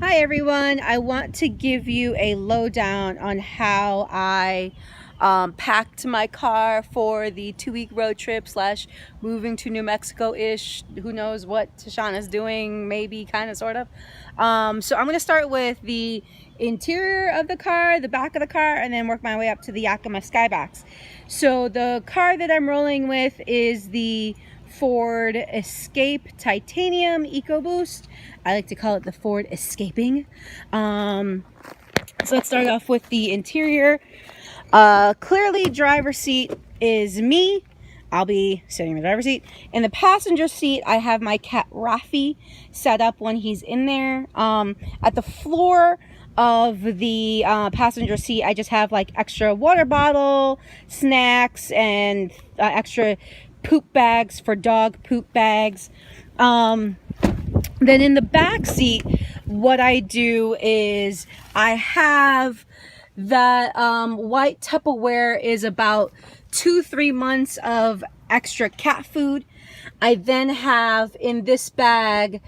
Hi everyone, I want to give you a lowdown on how I packed my car for the 2-week road trip slash moving to New Mexico-ish. Who knows what Tashana's doing, maybe, kind of, sort of. So I'm going to start with the interior of the car, the back of the car, and then work my way up to the Yakima Skybox. So the car that I'm rolling with is the Ford Escape Titanium EcoBoost. I like to call it the Ford Escaping. So let's start off with the interior. Clearly, driver's seat is me. I'll be sitting in the driver's seat. In the passenger seat, I have my cat Rafi set up when he's in there. At the floor of the passenger seat, I just have like extra water bottle, snacks, and extra poop bags for dog poop bags. Then in the back seat, what I do is I have that white Tupperware is about 2-3 months of extra cat food. I then have in this bag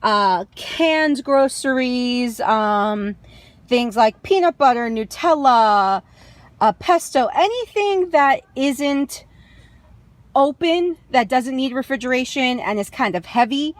canned groceries, things like peanut butter, Nutella, pesto, anything that isn't open, that doesn't need refrigeration and is kind of heavy.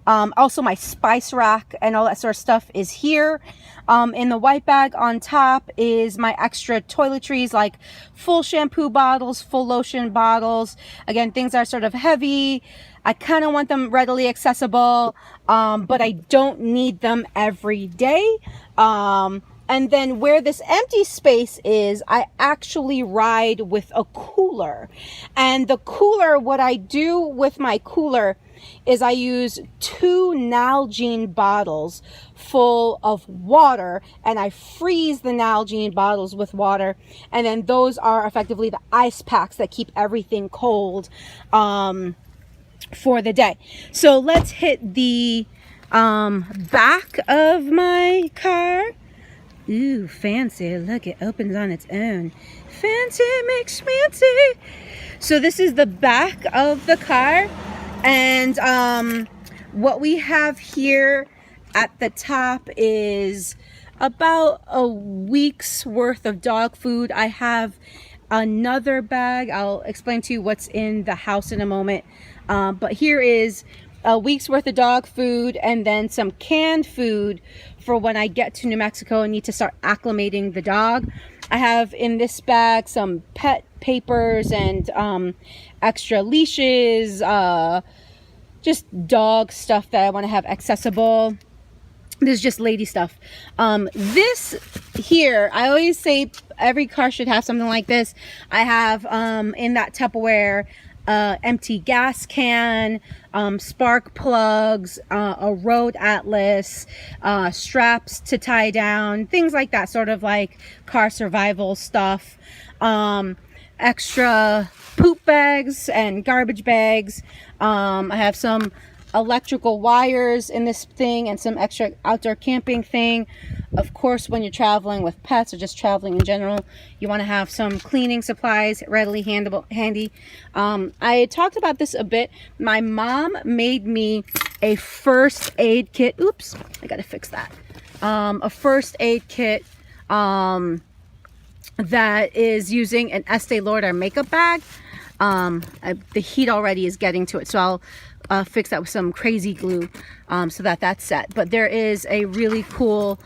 Also my spice rack and all that sort of stuff is here. In the white bag on top is my extra toiletries, like full shampoo bottles, full lotion bottles. Again, things that are sort of heavy. I kind of want them readily accessible, but I don't need them every day. And then where this empty space is, I actually ride with a cooler. And the cooler, what I do with my cooler is I use 2 Nalgene bottles full of water, and I freeze the Nalgene bottles with water. And then those are effectively the ice packs that keep everything cold for the day. So let's hit the back of my car. Ooh, fancy. Look, it opens on its own. Fancy makes fancy. So this is the back of the car. And what we have here at the top is about a week's worth of dog food. I have another bag. I'll explain to you what's in the house in a moment. But here is a week's worth of dog food and then some canned food for when I get to New Mexico and need to start acclimating the dog. I have in this bag some pet papers and extra leashes, just dog stuff that I want to have accessible. This is just lady stuff. This here, I always say every car should have something like this. I have in that Tupperware empty gas can, spark plugs, a road atlas, straps to tie down, things like that, sort of like car survival stuff. Extra poop bags and garbage bags. I have some electrical wires in this thing and some extra outdoor camping thing. Of course, when you're traveling with pets or just traveling in general, you want to have some cleaning supplies readily handy. I talked about this a bit. My mom made me a first aid kit. Oops, I gotta fix that. A first aid kit that is using an Estee Lauder makeup bag. The heat already is getting to it, so I'll fix that with some crazy glue so that that's set. But there is a really cool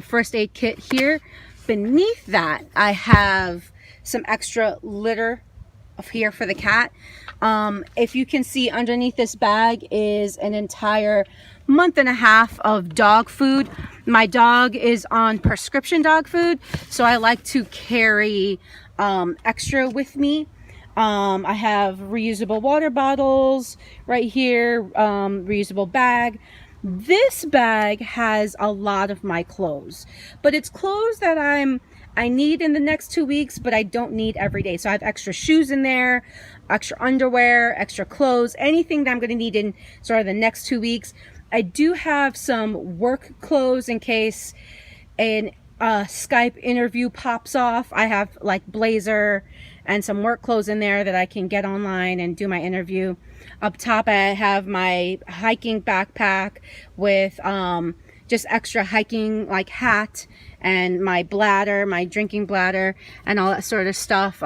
first aid kit here. Beneath that, I have some extra litter here for the cat. If you can see, underneath this bag is an entire month and a half of dog food. My dog is on prescription dog food, so I like to carry extra with me. I have reusable water bottles right here, reusable bag. This bag has a lot of my clothes, but it's clothes that I need in the next 2 weeks, but I don't need every day. So I have extra shoes in there, extra underwear, extra clothes, anything that I'm going to need in sort of the next 2 weeks. I do have some work clothes in case an Skype interview pops off. I have like blazer and some work clothes in there that I can get online and do my interview. Up top, I have my hiking backpack with just extra hiking like hat and my bladder, my drinking bladder, and all that sort of stuff.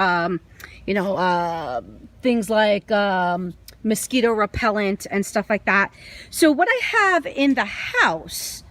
You know, things like mosquito repellent and stuff like that. So what I have in the house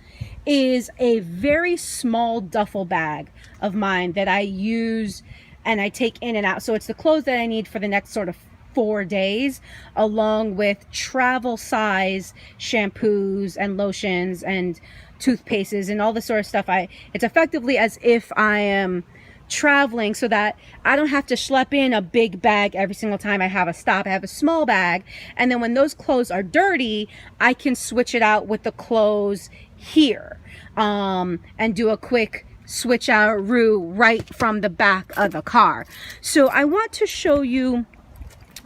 is a very small duffel bag of mine that I use and I take in and out. So it's the clothes that I need for the next sort of 4 days, along with travel size shampoos and lotions and toothpastes and all this sort of stuff. It's effectively as if I am traveling, so that I don't have to schlep in a big bag every single time I have a stop. I have a small bag, and then when those clothes are dirty, I can switch it out with the clothes here, and do a quick switch out right from the back of the car. So I want to show you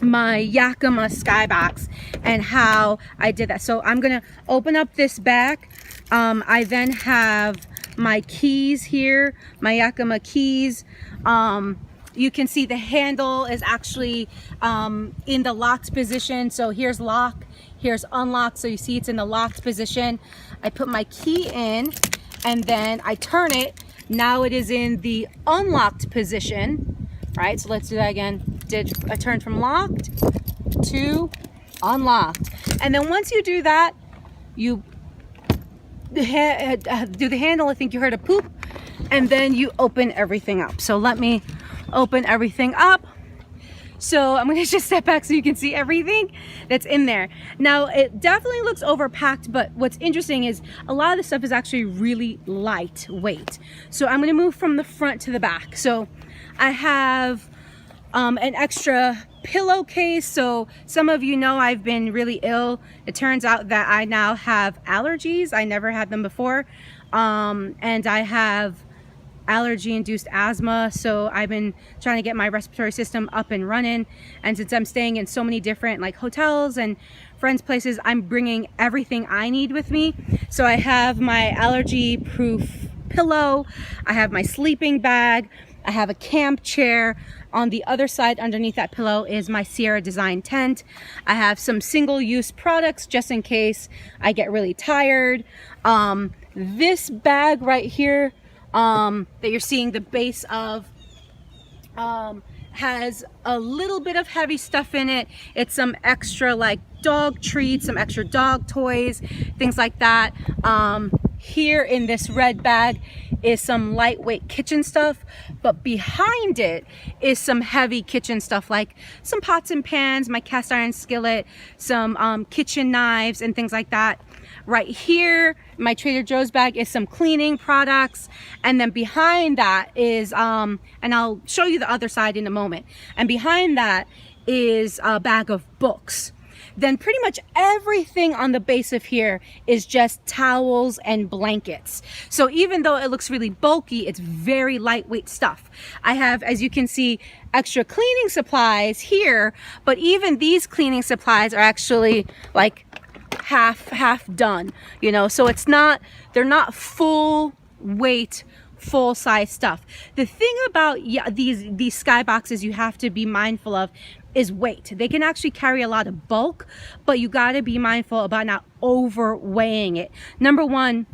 my Yakima Skybox and how I did that. So I'm gonna open up this bag. I then have my keys here, my Yakima keys. You can see the handle is actually in the locked position. So here's lock, here's unlock. So you see it's in the locked position. I put my key in and then I turn it. Now it is in the unlocked position, right? So let's do that again. I turned from locked to unlocked. And then once you do that, you do the handle. I think you heard a poop, and then you open everything up. So let me open everything up. So I'm gonna just step back so you can see everything that's in there. Now it definitely looks overpacked, but what's interesting is a lot of the stuff is actually really lightweight. So I'm gonna move from the front to the back. So I have an extra pillowcase. So some of you know I've been really ill. It turns out that I now have allergies. I never had them before, and I have allergy-induced asthma. So I've been trying to get my respiratory system up and running, and since I'm staying in so many different like hotels and friends' places, I'm bringing everything I need with me. So I have my allergy-proof pillow, I have my sleeping bag, I have a camp chair. On the other side underneath that pillow is my Sierra Design tent. I have some single-use products just in case I get really tired. This bag right here that you're seeing the base of has a little bit of heavy stuff in it. It's some extra like dog treats, some extra dog toys, things like that. Here in this red bag is some lightweight kitchen stuff, but behind it is some heavy kitchen stuff like some pots and pans, my cast iron skillet, some kitchen knives and things like that. Right here, my Trader Joe's bag is some cleaning products, and then behind that is, and I'll show you the other side in a moment, and behind that is a bag of books. Then pretty much everything on the base of here is just towels and blankets. So even though it looks really bulky, it's very lightweight stuff. I have, as you can see, extra cleaning supplies here, but even these cleaning supplies are actually like half done, you know, so it's not, they're not full weight, full size stuff. The thing about these skyboxes you have to be mindful of is weight. They can actually carry a lot of bulk, but you got to be mindful about not overweighing it. Number one,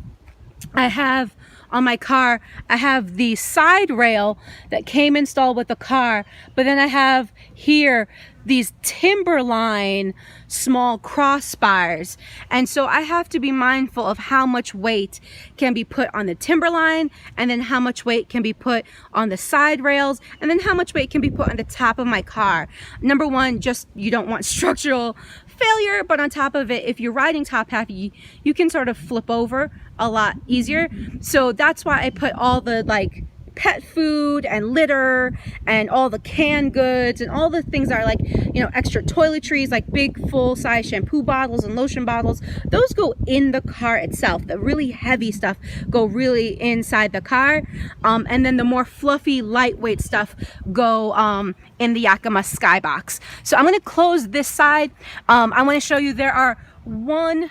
I have on my car, I have the side rail that came installed with the car, but then I have here these Timberline small crossbars, and so I have to be mindful of how much weight can be put on the Timberline, and then how much weight can be put on the side rails, and then how much weight can be put on the top of my car. Number one, just you don't want structural failure, but on top of it, if you're riding top half, you can sort of flip over a lot easier. So that's why I put all the like pet food and litter and all the canned goods and all the things that are like, you know, extra toiletries, like big full-size shampoo bottles and lotion bottles. Those go in the car itself. The really heavy stuff go really inside the car, and then the more fluffy, lightweight stuff go in the Yakima Skybox. So I'm going to close this side. I want to show you there are 1,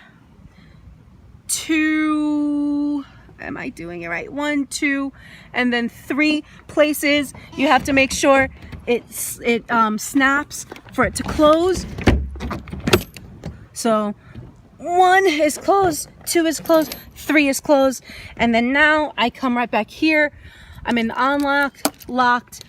2, am I doing it right? 1, 2, and then 3 places you have to make sure it snaps for it to close. So 1 is closed, 2 is closed, 3 is closed, and then now I come right back here. I'm in the unlocked, locked,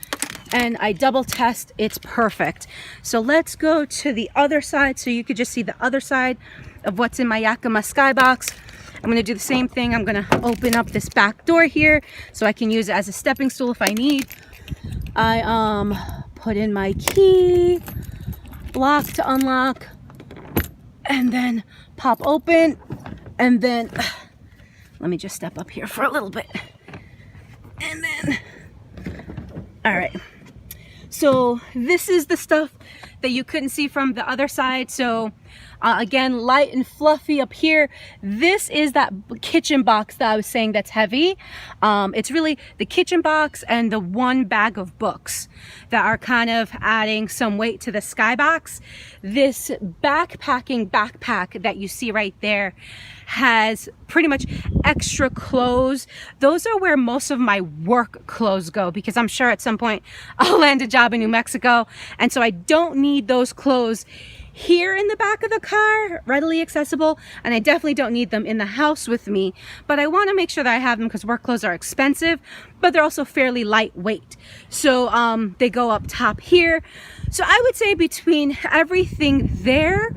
and I double test. It's perfect. So let's go to the other side so you could just see the other side of what's in my Yakima Skybox. I'm gonna do the same thing. I'm gonna open up this back door here so I can use it as a stepping stool if I need. I put in my key, lock to unlock, and then pop open, and then let me just step up here for a little bit, and then all right. So this is the stuff that you couldn't see from the other side. So again, light and fluffy up here. This is that kitchen box that I was saying that's heavy. It's really the kitchen box and the 1 bag of books that are kind of adding some weight to the Skybox. This backpacking backpack that you see right there has pretty much extra clothes. Those are where most of my work clothes go, because I'm sure at some point I'll land a job in New Mexico, and so I don't need those clothes here in the back of the car, readily accessible, and I definitely don't need them in the house with me, but I want to make sure that I have them because work clothes are expensive, but they're also fairly lightweight. So they go up top here. So I would say between everything there,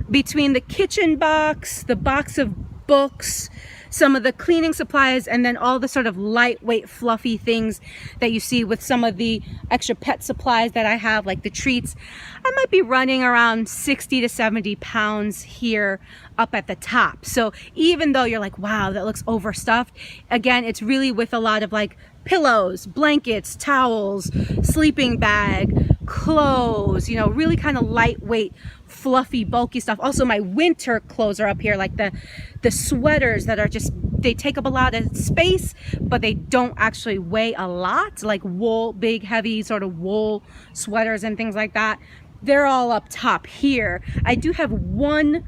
between the kitchen box, the box of books, some of the cleaning supplies, and then all the sort of lightweight fluffy things that you see with some of the extra pet supplies that I have, like the treats, I might be running around 60 to 70 pounds here up at the top. So even though you're like, wow, that looks overstuffed, again, it's really with a lot of like pillows, blankets, towels, sleeping bag, clothes, you know, really kind of lightweight, fluffy, bulky stuff. Also, my winter clothes are up here, like the sweaters that are just, they take up a lot of space, but they don't actually weigh a lot, like wool, big, heavy sort of wool sweaters and things like that. They're all up top here. I do have one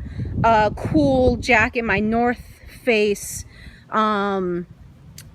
cool jacket, my North Face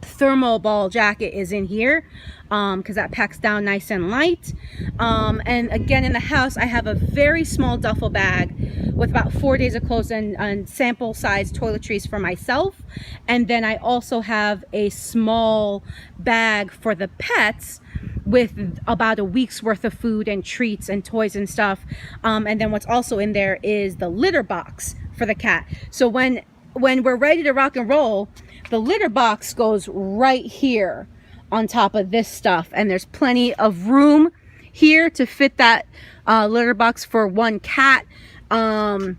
thermal ball jacket is in here because that packs down nice and light. And again, in the house, I have a very small duffel bag with about 4 days of clothes and sample size toiletries for myself. And then I also have a small bag for the pets with about a week's worth of food and treats and toys and stuff. And then what's also in there is the litter box for the cat. So when we're ready to rock and roll, the litter box goes right here on top of this stuff, and there's plenty of room here to fit that litter box for 1 cat. And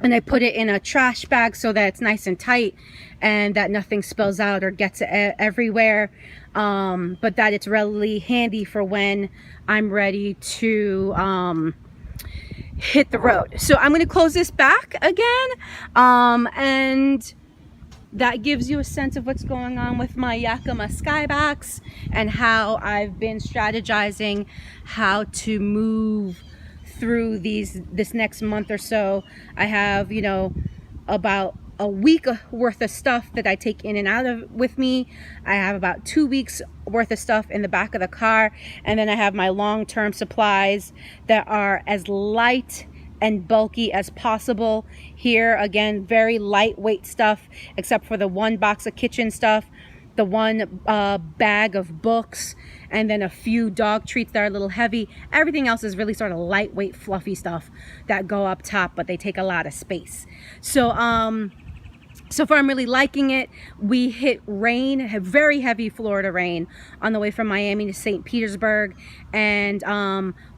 I put it in a trash bag so that it's nice and tight and that nothing spills out or gets everywhere, but that it's really handy for when I'm ready to hit the road. So I'm going to close this back again, and that gives you a sense of what's going on with my Yakima Skybox and how I've been strategizing how to move through this next month or so. I have, you know, about a week worth of stuff that I take in and out of with me. I have about 2 weeks worth of stuff in the back of the car, and then I have my long-term supplies that are as light and bulky as possible. Here again, very lightweight stuff except for the 1 box of kitchen stuff, the 1 bag of books, and then a few dog treats that are a little heavy. Everything else is really sort of lightweight, fluffy stuff that go up top, but they take a lot of space. So so far I'm really liking it. We hit rain, very heavy Florida rain on the way from Miami to St. Petersburg, and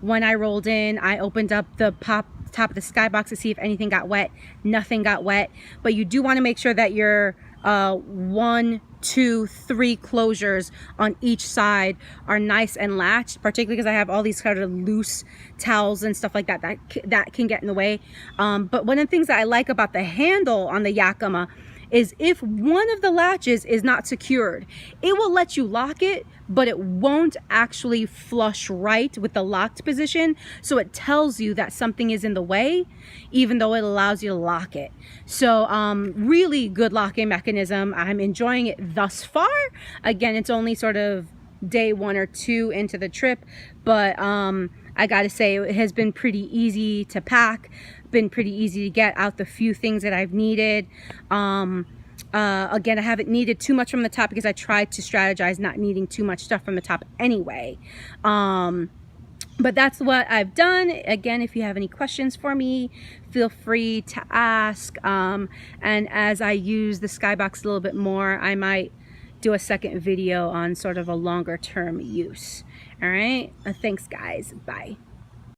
when I rolled in, I opened up the top of the Skybox to see if anything got wet. Nothing got wet, but you do want to make sure that your 1, 2, 3 closures on each side are nice and latched, particularly because I have all these kind of loose towels and stuff like that that can get in the way. But one of the things that I like about the handle on the Yakima is if one of the latches is not secured, it will let you lock it, but it won't actually flush right with the locked position. So it tells you that something is in the way, even though it allows you to lock it. So really good locking mechanism. I'm enjoying it thus far. Again, it's only sort of day 1 or 2 into the trip, but I gotta say it has been pretty easy to pack, been pretty easy to get out the few things that I've needed. Again, I haven't needed too much from the top because I tried to strategize not needing too much stuff from the top anyway. But that's what I've done. Again, if you have any questions for me, feel free to ask. And as I use the Skybox a little bit more, I might do a second video on sort of a longer term use. All right. Thanks, guys. Bye.